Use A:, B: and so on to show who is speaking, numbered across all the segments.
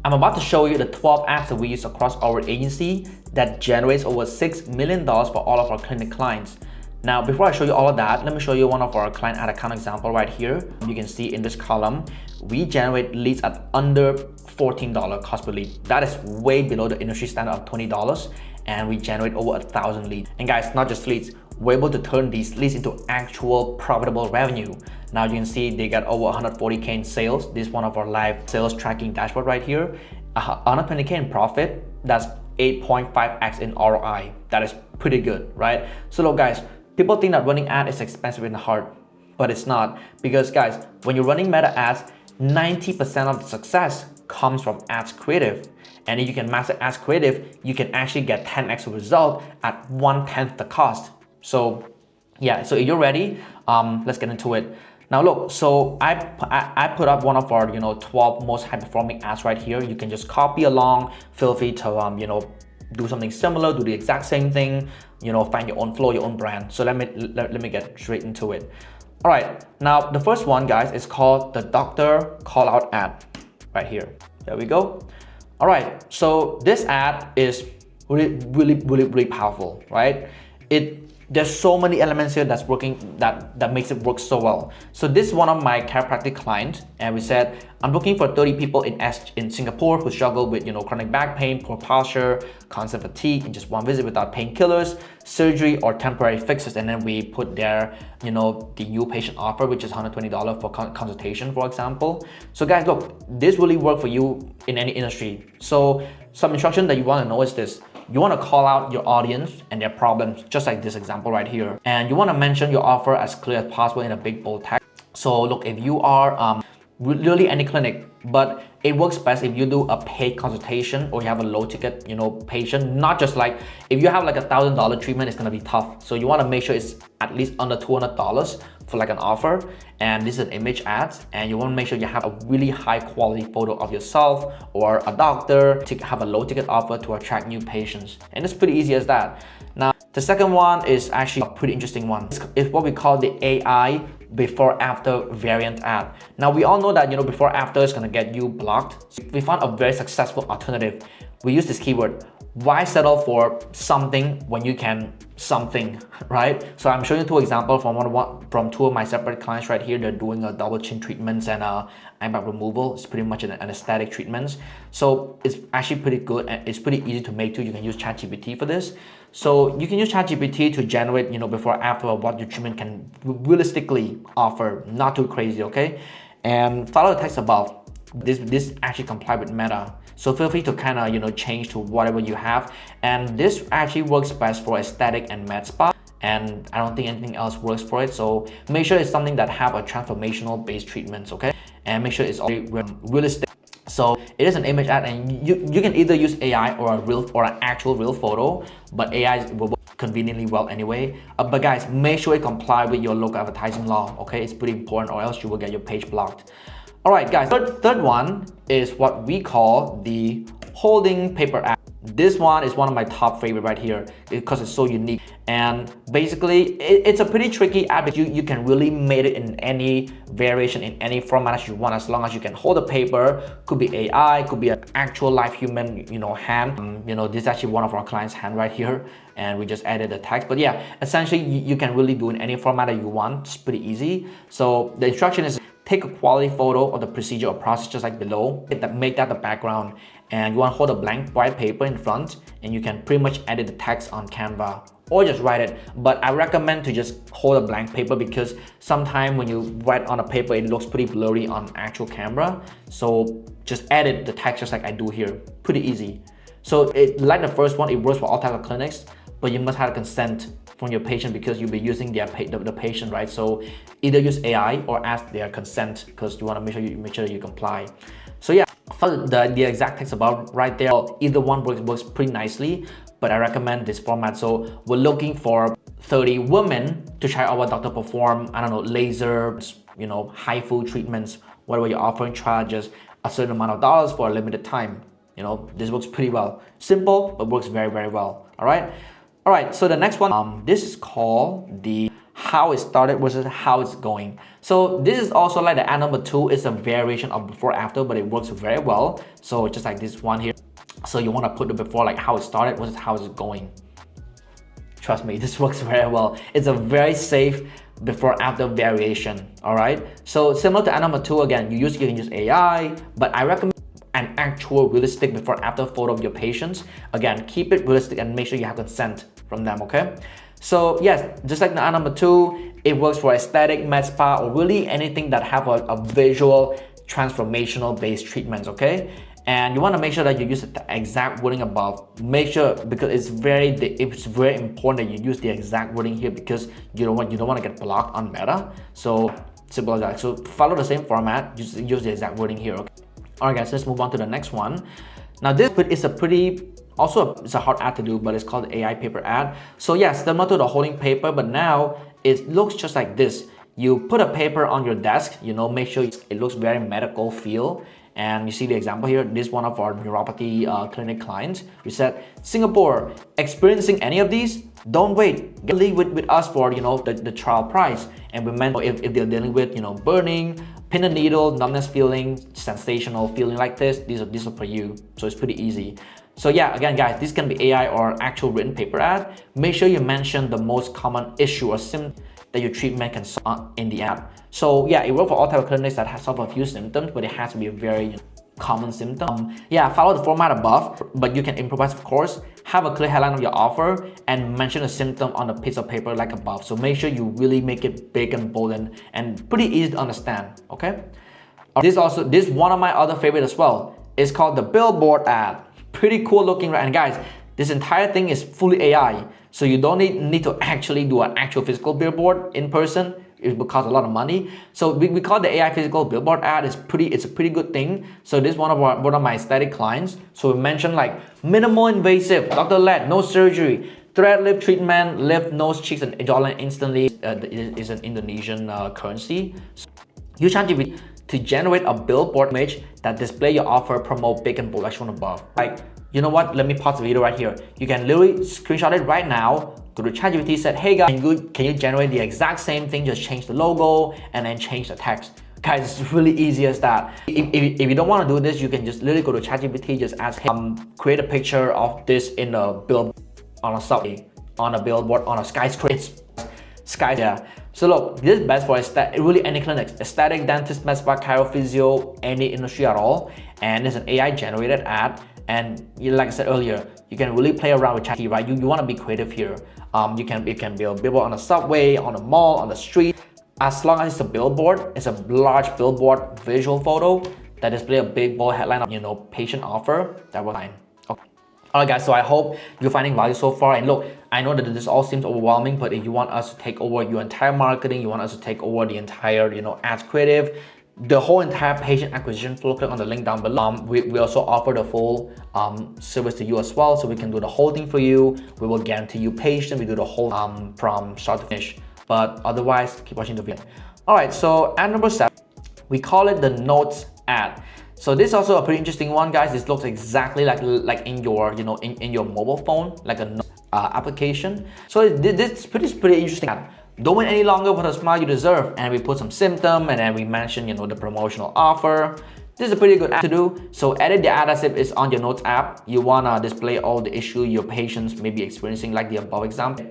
A: I'm about to show you the 12 apps that we use across our agency that generates over $6 million for all of our clinic clients. Now, before I show you all of that, let me show you one of our client ad account example right here. You can see in this column, we generate leads at under $14 cost per lead. That is way below the industry standard of $20, and we generate over 1,000 leads. And guys, not just leads, we're able to turn these leads into actual profitable revenue. Now you can see they got over 140K in sales. This is one of our live sales tracking dashboard right here. 120K in profit, that's 8.5x in ROI. That is pretty good, right? So look guys, people think that running ad is expensive and hard, but it's not. Because guys, when you're running meta ads, 90% of the success comes from ads creative. And if you can master ads creative, you can actually get 10x result at 1/10 the cost. So yeah, so if you're ready, let's get into it. Now look, so I put up one of our 12 most high performing ads right here. You can just copy along, feel free to do something similar, do the exact same thing, find your own flow, your own brand. So let me get straight into it. All right, now the first one guys is called the doctor call out ad right here. There we go. All right, so this ad is really powerful, right? There's so many elements here that's working that makes it work so well. So this is one of my chiropractic clients, and we said I'm looking for 30 people in Singapore who struggle with chronic back pain, poor posture, constant fatigue in just one visit without painkillers, surgery, or temporary fixes. And then we put there the new patient offer, which is $120 for consultation, for example. So guys, look, this really work for you in any industry. So some instruction that you want to know is this. You want to call out your audience and their problems, just like this example right here. And you want to mention your offer as clear as possible in a big bold text. So look, if you are really any clinic, but it works best if you do a paid consultation or you have a low ticket patient. Not just like if you have like $1,000 treatment, it's gonna be tough. So you want to make sure it's at least under $200 for like an offer. And this is an image ad, and you want to make sure you have a really high quality photo of yourself or a doctor to have a low ticket offer to attract new patients. And it's pretty easy as that. Now the second one is actually a pretty interesting one. It's what we call the AI before after variant ad. Now we all know that before after is gonna get you blocked. So we found a very successful alternative. We use this keyword. Why settle for something when you can something, right? So I'm showing you two examples from two of my separate clients right here. They're doing a double chin treatments and eyebrow removal. It's pretty much an aesthetic treatments. So it's actually pretty good and it's pretty easy to make too. You can use ChatGPT for this. So you can use ChatGPT to generate before after what your treatment can realistically offer. Not too crazy, okay? And follow the text above. This actually comply with Meta. So feel free to kind of change to whatever you have. And this actually works best for aesthetic and med spa. And I don't think anything else works for it. So make sure it's something that have a transformational based treatments, okay? And make sure it's all realistic. So it is an image ad, and you can either use AI or an actual real photo, but AI will work conveniently well anyway. But guys, make sure it comply with your local advertising law, okay? It's pretty important, or else you will get your page blocked. All right, guys, third one is what we call the holding paper ad. This one is one of my top favorite right here because it's so unique. And basically, it's a pretty tricky ad, but you can really make it in any variation, in any format as you want, as long as you can hold the paper. Could be AI, could be an actual live human, hand. This is actually one of our clients' hand right here, and we just added the text. But yeah, essentially, you can really do in any format that you want. It's pretty easy. So the instruction is take a quality photo of the procedure or process just like below, make that the background, and you want to hold a blank white paper in front, and you can pretty much edit the text on Canva or just write it. But I recommend to just hold a blank paper because sometimes when you write on a paper, it looks pretty blurry on actual camera. So just edit the text just like I do here. Pretty easy. So like the first one, it works for all types of clinics, but you must have consent from your patient because you'll be using the patient, right? So either use AI or ask their consent because you want to make sure you comply. So yeah, follow the exact text above right there. Either one works pretty nicely, but I recommend this format. So we're looking for 30 women to try our doctor perform, I don't know, laser, HIFU treatments, whatever you're offering, charges a certain amount of dollars for a limited time. This works pretty well. Simple, but works very, very well. All right. So the next one, this is called the how it started versus how it's going. So this is also like the ad number 2. It's a variation of before after, but it works very well. So just like this one here. So you want to put the before, like how it started versus how it's going. Trust me, this works very well. It's a very safe before after variation. All right, so similar to ad number 2, again, you can use AI, but I recommend an actual realistic before after photo of your patients. Again, keep it realistic and make sure you have consent from them. Okay, so yes, just like the ad number 2, it works for aesthetic, med spa, or really anything that have a visual transformational based treatments. Okay, and you want to make sure that you use the exact wording above. Make sure, because it's very important that you use the exact wording here, because you don't want to get blocked on Meta. So simple as that. So follow the same format, use the exact wording here. Okay. Alright guys, let's move on to the next one. Now this is it's a hard ad to do, but it's called the AI paper ad. So yeah, similar to the holding paper, but now it looks just like this. You put a paper on your desk, make sure it looks very medical feel. And you see the example here. This is one of our neuropathy clinic clients. We said, Singapore, experiencing any of these? Don't wait. Get leave with us for the trial price. And we meant if they're dealing with burning, pin and needle, numbness feeling, sensational feeling like this, these are for you. So it's pretty easy. So yeah, again guys, this can be AI or actual written paper ad. Make sure you mention the most common issue or symptom that your treatment can solve in the ad. So yeah, it works for all type of clinics that have solved a few symptoms, but it has to be a very common symptom. Yeah, follow the format above, but you can improvise of course. Have a clear headline of your offer and mention a symptom on a piece of paper like above. So make sure you really make it big and bold and pretty easy to understand. Okay. This is one of my other favorite as well. It's called the billboard ad. Pretty cool looking, right? And guys, this entire thing is fully AI. So you don't need to actually do an actual physical billboard in person. It will cost a lot of money. So we call the AI physical billboard ad. It's a pretty good thing. So this is one of my aesthetic clients. So we mentioned like minimal invasive, Dr. Led, no surgery, thread lip treatment, lift nose, cheeks, and jawline instantly. Is an Indonesian currency. So use ChatGPT to generate a billboard image that display your offer, promote big and bold like shown above. Like, you know what? Let me pause the video right here. You can literally screenshot it right now. Go to ChatGPT, said, hey guys, can you generate the exact same thing? Just change the logo and then change the text. Guys, it's really easy as that. If you don't want to do this, you can just literally go to ChatGPT, just ask him, create a picture of this in a billboard on a subway, on a billboard, on a skyscraper. Yeah. So look, this is best for really any clinics, aesthetic, dentist, med spa, chiro, physio, any industry at all. And it's an AI generated ad. And like I said earlier, you can really play around with ChatGPT, right? You want to be creative here. You can build billboard on a subway, on a mall, on the street. As long as it's a billboard, it's a large billboard visual photo that display a big bold headline of patient offer, that will fine. Okay. Alright guys, so I hope you're finding value so far. And look, I know that this all seems overwhelming, but if you want us to take over your entire marketing, you want us to take over the entire ads creative, the whole entire patient acquisition flow, click on the link down below. We also offer the full service to you as well, so we can do the whole thing for you. We will guarantee you patient. We do the whole from start to finish. But otherwise, keep watching the video. All right, so ad number 7, we call it the notes ad. So this is also a pretty interesting one, guys. This looks exactly like in your in your mobile phone, like a application. So this is pretty interesting. Don't wait any longer for the smile you deserve. And we put some symptom, and then we mention the promotional offer. This is a pretty good app to do. So edit the ad as if it's on your notes app. You wanna display all the issue your patients may be experiencing, like the above example.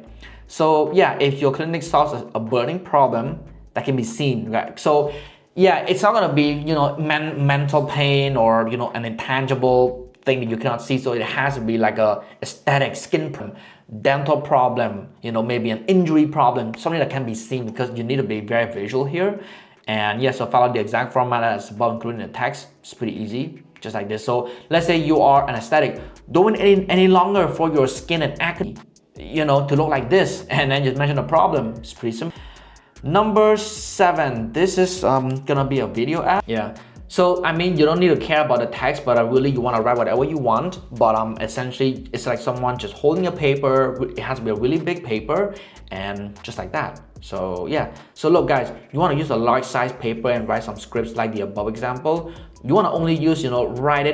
A: So yeah, if your clinic solves a burning problem that can be seen, right? So yeah, it's not gonna be mental pain or an intangible thing that you cannot see. So it has to be like a aesthetic skin problem, dental problem, maybe an injury problem, something that can be seen, because you need to be very visual here. And yeah, so follow the exact format as above, including the text. It's pretty easy, just like this. So let's say you are an aesthetic, don't wait any longer for your skin and acne, to look like this, and then just mention the problem. It's pretty simple. Number 7, this is gonna be a video ad. Yeah. So I mean, you don't need to care about the text, but really you want to write whatever you want. But essentially, it's like someone just holding a paper. It has to be a really big paper, and just like that. So yeah. So look, guys, you want to use a large size paper and write some scripts like the above example. You want to only use write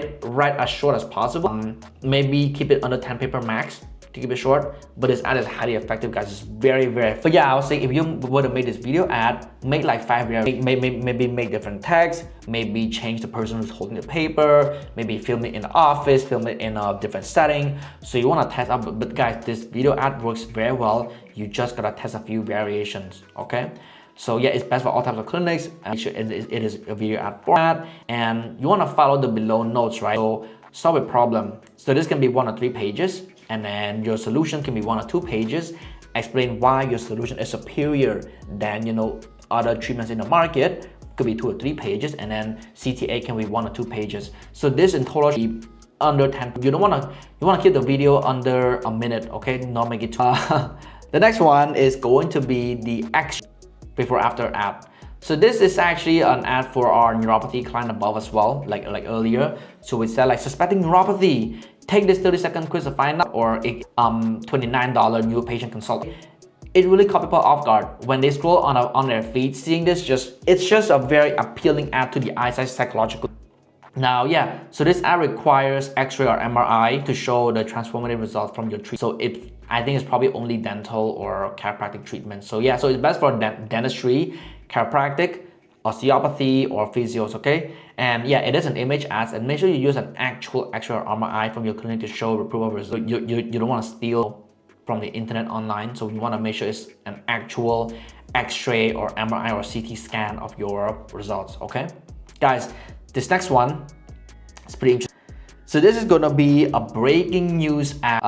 A: as short as possible. Maybe keep it under 10 paper max. to keep it short, but this ad is highly effective, guys. It's very, very. But yeah, I was saying if you were to make this video ad, make like 5 variations. Maybe make different text, maybe change the person who's holding the paper, maybe film it in the office, film it in a different setting. So you want to test out, but guys, this video ad works very well. You just gotta test a few variations, okay? So yeah, it's best for all types of clinics. Make sure it is a video ad format, and you want to follow the below notes, right? So solve a problem. So this can be 1 or 3 pages, and then your solution can be 1 or 2 pages. Explain why your solution is superior than other treatments in the market. Could be 2 or 3 pages, and then CTA can be 1 or 2 pages. So this in total should be under 10. You want to keep the video under a minute, okay? Not make it too. The next one is going to be the action before after ad. So this is actually an ad for our neuropathy client above as well, like earlier. So we said like suspecting neuropathy, take this 30-second quiz to find out, or $29 new patient consult. It really caught people off guard when they scroll on their feed, seeing this. It's just a very appealing ad to the eyesight psychological. Now, yeah, so this ad requires X-ray or MRI to show the transformative results from your treatment. So I think it's probably only dental or chiropractic treatment. So yeah, so it's best for dentistry, chiropractic, osteopathy, or physios, okay? And yeah, it is an image ad, and make sure you use an actual X-ray or MRI from your clinic to show approval results. You don't want to steal from the internet online, so you want to make sure it's an actual X-ray or MRI or CT scan of your results, okay? Guys, this next one is pretty interesting. So this is gonna be a breaking news ad.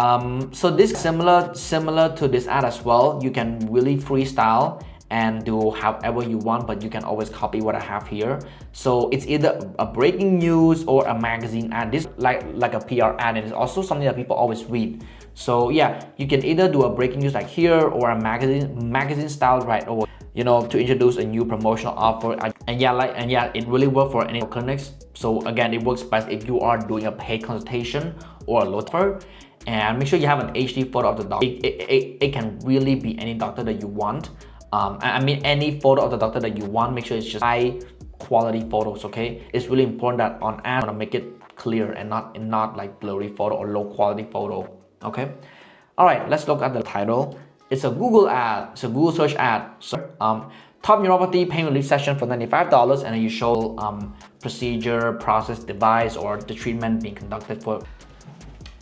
A: So this is similar to this ad as well. You can really freestyle and do however you want, but you can always copy what I have here. So it's either a breaking news or a magazine ad. This like a PR ad, and it's also something that people always read. So yeah, you can either do a breaking news like here, or a magazine style right over, to introduce a new promotional offer. And yeah, it really works for any clinics. So again, it works best if you are doing a paid consultation or a low offer. And make sure you have an HD photo of the doctor. It can really be any doctor that you want. I mean any photo of the doctor that you want. Make sure it's just high quality photos, okay? It's really important that on ad, I want to make it clear and not like blurry photo or low quality photo, okay? All right, let's look at the title. It's a Google ad. It's a Google search ad. So, top neuropathy pain relief session for $95, and then you show procedure, process, device, or the treatment being conducted for.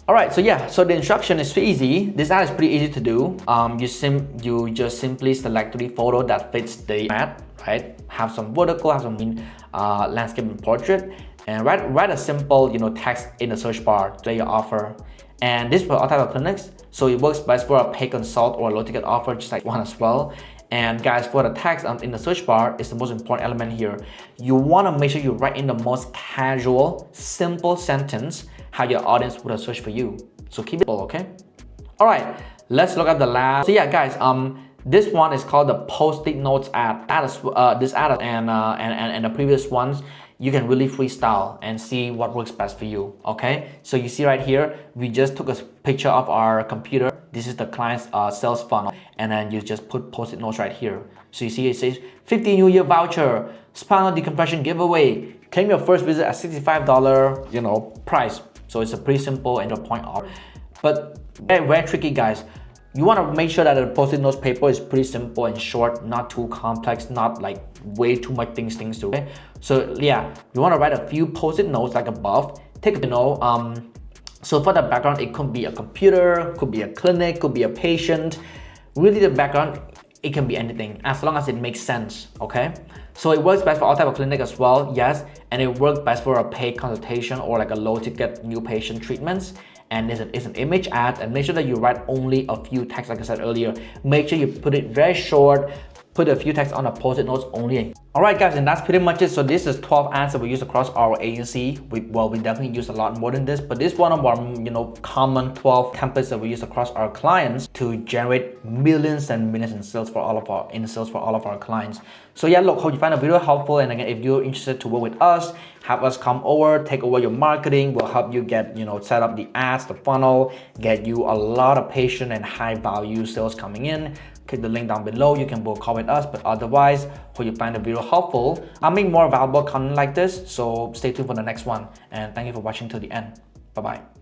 A: All right, so yeah, so the instruction is easy. This ad is pretty easy to do. You just simply select 3 photos that fits the ad, right? Have some vertical, have some landscape and portrait, and write a simple text in the search bar that you offer. And this is for all types of clinics, so it works best for a pay consult or a low ticket offer, just like one as well. And guys, for the text in the search bar is the most important element here. You want to make sure you write in the most casual, simple sentence how your audience would have searched for you. So keep it simple, okay? All right, let's look at the last. So yeah, guys, this one is called the Post-it notes ad. This ad and the previous ones, you can really freestyle and see what works best for you, okay? So you see right here, we just took a picture of our computer. This is the client's sales funnel, and then you just put Post-it notes right here. So you see it says 50 New Year voucher, spinal decompression giveaway, claim your first visit at $65, price. So it's a pretty simple and to the point offer, but very, very tricky, guys. You want to make sure that the Post-it notes paper is pretty simple and short, not too complex, not like way too much things to. Okay? So yeah, you want to write a few Post-it notes like above. Take so for the background, it could be a computer, could be a clinic, could be a patient. Really, the background, it can be anything as long as it makes sense. Okay, so it works best for all type of clinic as well, yes, and it works best for a paid consultation or like a low ticket new patient treatments. And it's an image ad, and make sure that you write only a few text, like I said earlier. Make sure you put it very short, put a few text on the Post-it notes only. All right, guys, and that's pretty much it. So this is 12 ads that we use across our agency. We definitely use a lot more than this, but this is one of our common 12 templates that we use across our clients to generate millions and millions in sales for all of our clients. So yeah, look, hope you find the video helpful. And again, if you're interested to work with us, have us come over, take over your marketing. We'll help you get set up the ads, the funnel, get you a lot of patient and high value sales coming in. Click the link down below. You can book a call with us, but otherwise, hope you find the video helpful. I'll make more valuable content like this, so stay tuned for the next one. And thank you for watching till the end. Bye-bye.